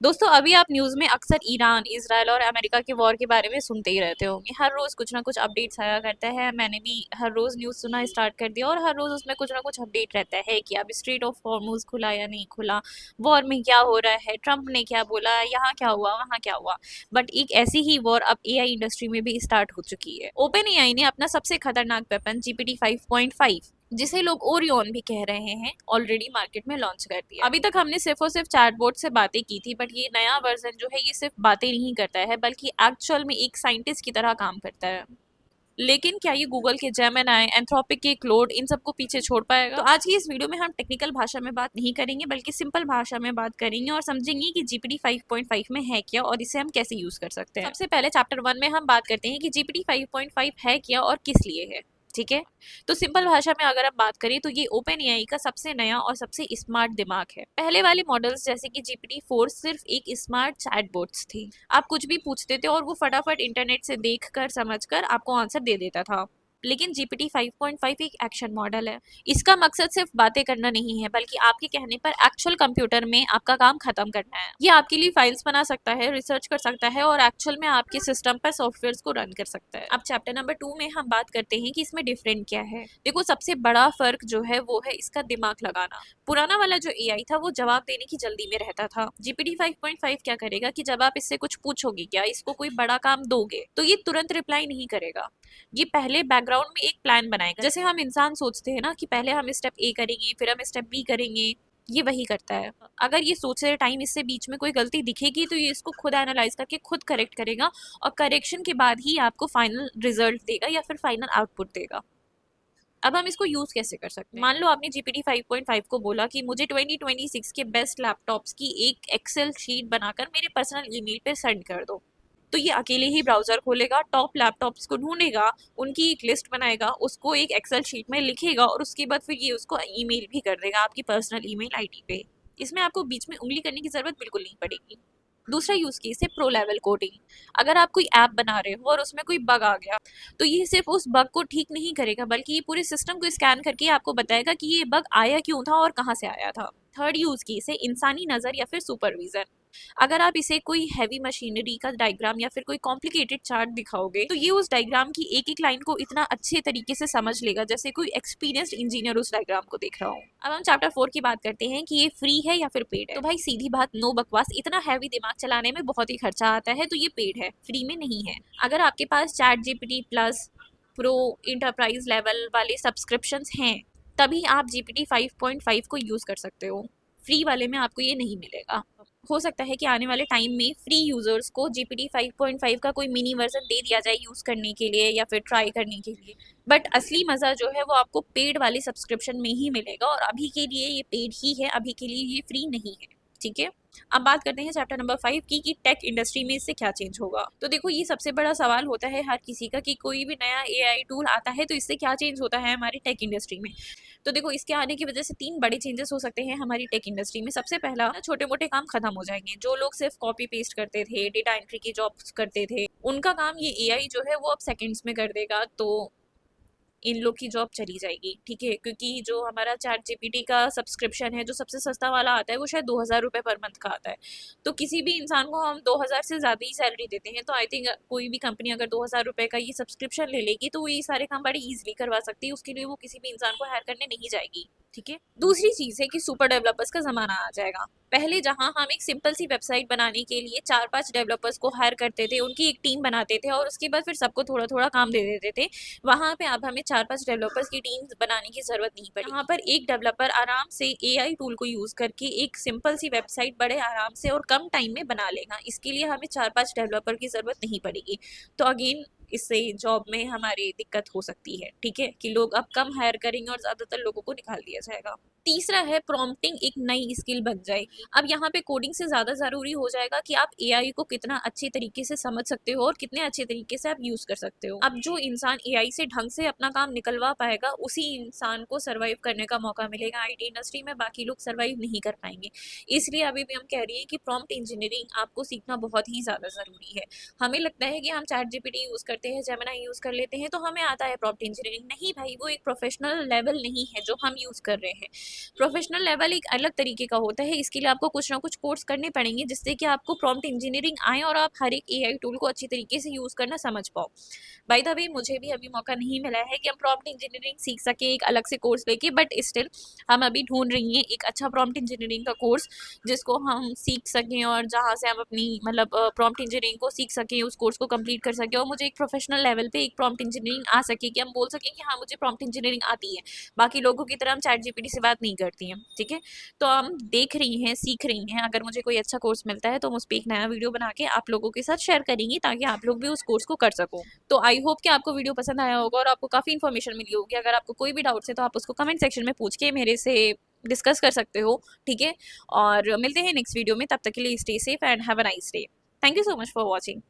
दोस्तों अभी आप न्यूज़ में अक्सर ईरान, इजराइल और अमेरिका के वॉर के बारे में सुनते ही रहते होंगे। हर रोज़ कुछ ना कुछ अपडेट्स आया करता है। मैंने भी हर रोज़ न्यूज़ सुनना स्टार्ट कर दिया और हर रोज़ उसमें कुछ ना कुछ अपडेट रहता है कि अब स्ट्रेट ऑफ हॉर्मुज़ खुला या नहीं खुला, वॉर में क्या हो रहा है, ट्रंप ने क्या बोला, यहाँ क्या हुआ, वहाँ क्या हुआ। बट एक ऐसी ही वॉर अब एआई इंडस्ट्री में भी स्टार्ट हो चुकी है। ओपन एआई ने अपना सबसे खतरनाक वेपन जीपीटी 5.5, जिसे लोग ओरियन भी कह रहे हैं, ऑलरेडी मार्केट में लॉन्च कर दिया। अभी तक हमने सिर्फ और सिर्फ चैटबॉट से बातें की थी, बट ये नया वर्जन जो है ये सिर्फ बातें नहीं करता है बल्कि एक्चुअल में एक साइंटिस्ट की तरह काम करता है। लेकिन क्या ये गूगल के जेमिनी, एंथ्रोपिक के क्लोड इन सबको पीछे छोड़ पाएगा? तो आज की इस वीडियो में हम टेक्निकल भाषा में बात नहीं करेंगे बल्कि सिंपल भाषा में बात करेंगे और समझेंगे कि जीपीटी 5.5 में है क्या और इसे हम कैसे यूज कर सकते हैं। सबसे पहले चैप्टर 1 में हम बात करते हैं कि जीपीटी 5.5 है क्या और किस लिए है। ठीक है, तो सिंपल भाषा में अगर हम बात करें तो ये ओपन एआई का सबसे नया और सबसे स्मार्ट दिमाग है। पहले वाले मॉडल्स जैसे कि जीपीटी 4 सिर्फ एक स्मार्ट चैटबॉट्स थी। आप कुछ भी पूछते थे और वो फटाफट इंटरनेट से देख कर समझ कर आपको आंसर दे देता था। लेकिन जीपीटी 5.5 एक एक्शन मॉडल है। इसका मकसद सिर्फ बातें करना नहीं है बल्कि आपके कहने पर एक्चुअल कंप्यूटर में आपका काम खत्म करना है। ये आपके लिए फाइल्स बना सकता है, रिसर्च कर सकता है और एक्चुअल में आपके सिस्टम पर सॉफ्टवेयर को रन कर सकता है। अब चैप्टर नंबर 2 में हम बात करते हैं कि इसमें डिफरेंट क्या है। देखो, सबसे बड़ा फर्क जो है वो है इसका दिमाग लगाना। पुराना वाला जो एआई था वो जवाब देने की जल्दी में रहता था। जीपीटी 5.5 क्या करेगा कि जब आप इससे कुछ पूछोगे, क्या इसको कोई बड़ा काम दोगे, तो ये तुरंत रिप्लाई नहीं करेगा। ये पहले बैकग्राउंड में एक प्लान बनाएगा। जैसे हम इंसान सोचते हैं ना कि पहले हम स्टेप ए करेंगे फिर हम स्टेप बी करेंगे, ये वही करता है। अगर ये सोचते टाइम इससे बीच में कोई गलती दिखेगी तो ये इसको खुद एनालाइज करके खुद करेक्ट करेगा और करेक्शन के बाद ही आपको फाइनल रिजल्ट देगा या फिर फाइनल आउटपुट देगा। अब हम इसको यूज कैसे कर सकते हैं? मान लो आपने जीपीटी 5.5 को बोला कि मुझे 2026 के बेस्ट लैपटॉप्स की एक एक्सेल शीट बनाकर मेरे पर्सनल ईमेल पे सेंड कर दो। तो ये अकेले ही ब्राउजर खोलेगा, टॉप लैपटॉप्स को ढूंढेगा, उनकी एक लिस्ट बनाएगा, उसको एक एक्सेल शीट में लिखेगा और उसके बाद फिर ये उसको ईमेल भी कर देगा आपकी पर्सनल ईमेल आईडी पे। इसमें आपको बीच में उंगली करने की जरूरत बिल्कुल नहीं पड़ेगी। दूसरा यूज केस है प्रो लेवल कोडिंग। अगर आप कोई ऐप बना रहे हो और उसमें कोई बग आ गया तो ये सिर्फ उस बग को ठीक नहीं करेगा बल्कि ये पूरे सिस्टम को स्कैन करके आपको बताएगा कि ये बग आया क्यों था और कहाँ से आया था। थर्ड यूज केस है इंसानी नजर या फिर सुपरविजन। अगर आप इसे कोई हैवी मशीनरी का डायग्राम या फिर कोई कॉम्प्लिकेटेड चार्ट दिखाओगे तो ये उस डायग्राम की एक एक लाइन को इतना अच्छे तरीके से समझ लेगा जैसे कोई एक्सपीरियंस्ड इंजीनियर उस डायग्राम को देख रहा हो। अब हम चैप्टर 4 की बात करते हैं कि ये फ्री है या फिर पेड है। तो भाई सीधी बात, नो बकवास, इतना हैवी दिमाग चलाने में बहुत ही खर्चा आता है तो ये पेड है, फ्री में नहीं है। अगर आपके पास chat GPT plus, pro, enterprise level वाले सब्सक्रिप्शंस हैं तभी आप जीपीटी 5.5 को यूज कर सकते हो। फ्री वाले में आपको ये नहीं मिलेगा। हो सकता है कि आने वाले टाइम में फ्री यूजर्स को जीपीटी 5.5 का कोई मिनी वर्जन दे दिया जाए यूज करने के लिए या फिर ट्राई करने के लिए, बट असली मजा जो है वो आपको पेड वाली सब्सक्रिप्शन में ही मिलेगा और अभी के लिए ये पेड ही है, अभी के लिए ये फ्री नहीं है। ठीक है, अब बात करते हैं चैप्टर नंबर 5 की कि टेक इंडस्ट्री में इससे क्या चेंज होगा। तो देखो, ये सबसे बड़ा सवाल होता है हर किसी का कि कोई भी नया एआई टूल आता है तो इससे क्या चेंज होता है हमारी टेक इंडस्ट्री में। तो देखो, इसके आने की वजह से 3 बड़े चेंजेस हो सकते हैं हमारी टेक इंडस्ट्री में। सबसे पहला, छोटे मोटे काम खत्म हो जाएंगे। जो लोग सिर्फ कॉपी पेस्ट करते थे, डेटा एंट्री की जॉब्स करते थे, उनका काम ये एआई जो है वो अब सेकंड्स में कर देगा। तो इन लोग की जॉब चली जाएगी। ठीक है, क्योंकि जो हमारा चैट जीपीटी का सब्सक्रिप्शन है जो सबसे सस्ता वाला आता है वो शायद 2000 रुपये पर मंथ का आता है। तो किसी भी इंसान को हम 2000 से ज़्यादा ही सैलरी देते हैं, तो आई थिंक कोई भी कंपनी अगर 2000 रुपये का ये सब्सक्रिप्शन ले लेगी तो वो ये सारे काम बड़ी ईजिली करवा सकती है। उसके लिए वो किसी भी इंसान को हायर करने नहीं जाएगी। ठीक है, दूसरी चीज़ है कि सुपर डेवलपर्स का ज़माना आ जाएगा। पहले जहां हम एक सिंपल सी वेबसाइट बनाने के लिए 4-5 डेवलपर्स को हायर करते थे, उनकी एक टीम बनाते थे और उसके बाद फिर सबको थोड़ा थोड़ा काम दे देते थे, वहां पे अब हमें 4-5 डेवलपर्स की टीम बनाने की जरूरत नहीं पड़ी। यहाँ पर एक डेवलपर आराम से एआई टूल को यूज करके एक सिंपल सी वेबसाइट बड़े आराम से और कम टाइम में बना लेगा। इसके लिए हमें 4-5 डेवलपर की जरूरत नहीं पड़ेगी। तो अगेन इससे जॉब में हमारी दिक्कत हो सकती है। ठीक है, कि लोग अब कम हायर करेंगे और ज्यादातर लोगों को निकाल दिया जाएगा। तीसरा है प्रॉम्प्टिंग, एक नई स्किल बन जाएगी। अब यहाँ पे कोडिंग से ज्यादा जरूरी हो जाएगा कि आप एआई को कितना अच्छे तरीके से समझ सकते हो और कितने अच्छे तरीके से आप यूज कर सकते हो। अब जो इंसान एआई से ढंग से अपना काम निकलवा पाएगा उसी इंसान को सर्वाइव करने का मौका मिलेगा आईटी इंडस्ट्री में, बाकी लोग सर्वाइव नहीं कर पाएंगे। इसलिए अभी भी हम कह रही है कि प्रॉम्प्ट इंजीनियरिंग आपको सीखना बहुत ही ज्यादा जरूरी है। हमें लगता है कि हम चैट जीपीटी यूज करते हैं, जेमिनी यूज कर लेते हैं तो हमें आता है प्रॉम्प्ट इंजीनियरिंग। नहीं भाई, वो एक प्रोफेशनल लेवल नहीं है जो हम यूज कर रहे हैं। प्रोफेशनल लेवल एक अलग तरीके का होता है, इसके लिए आपको कुछ ना कुछ कोर्स करने पड़ेंगे जिससे कि आपको प्रॉम्प्ट इंजीनियरिंग आए और आप हर एक एआई टूल को अच्छी तरीके से यूज़ करना समझ पाओ। बाय द वे मुझे भी अभी मौका नहीं मिला है कि हम प्रॉम्प्ट इंजीनियरिंग सीख सकें एक अलग से कोर्स लेके, बट स्टिल हम अभी ढूंढ रही हैं एक अच्छा प्रॉम्प्ट इंजीनियरिंग का कोर्स जिसको हम सीख सकें और जहाँ से हम अपनी मतलब प्रॉम्प्ट इंजीनियरिंग को सीख सकें, उस कोर्स को कंप्लीट कर सकें और मुझे एक प्रोफेशनल लेवल पे एक प्रॉम्प्ट इंजीनियरिंग आ सके कि हम बोल सकें कि हाँ मुझे प्रॉम्प्ट इंजीनियरिंग आती है। बाकी लोगों की तरह हम चैट जीपीटी से बात नहीं करती हैं, ठीक है। तो हम देख रही हैं, सीख रही हैं, अगर मुझे कोई अच्छा कोर्स मिलता है तो हम उस पर एक नया वीडियो बना के आप लोगों के साथ शेयर करेंगी ताकि आप लोग भी उस कोर्स को कर सको। तो आई होप कि आपको वीडियो पसंद आया होगा और आपको काफ़ी इन्फॉर्मेशन मिली होगी। अगर आपको कोई भी डाउट्स है तो आप उसको कमेंट सेक्शन में पूछ के मेरे से डिस्कस कर सकते हो, ठीक है। और मिलते हैं नेक्स्ट वीडियो में, तब तक के लिए stay safe and have a nice day. Thank you so much for watching.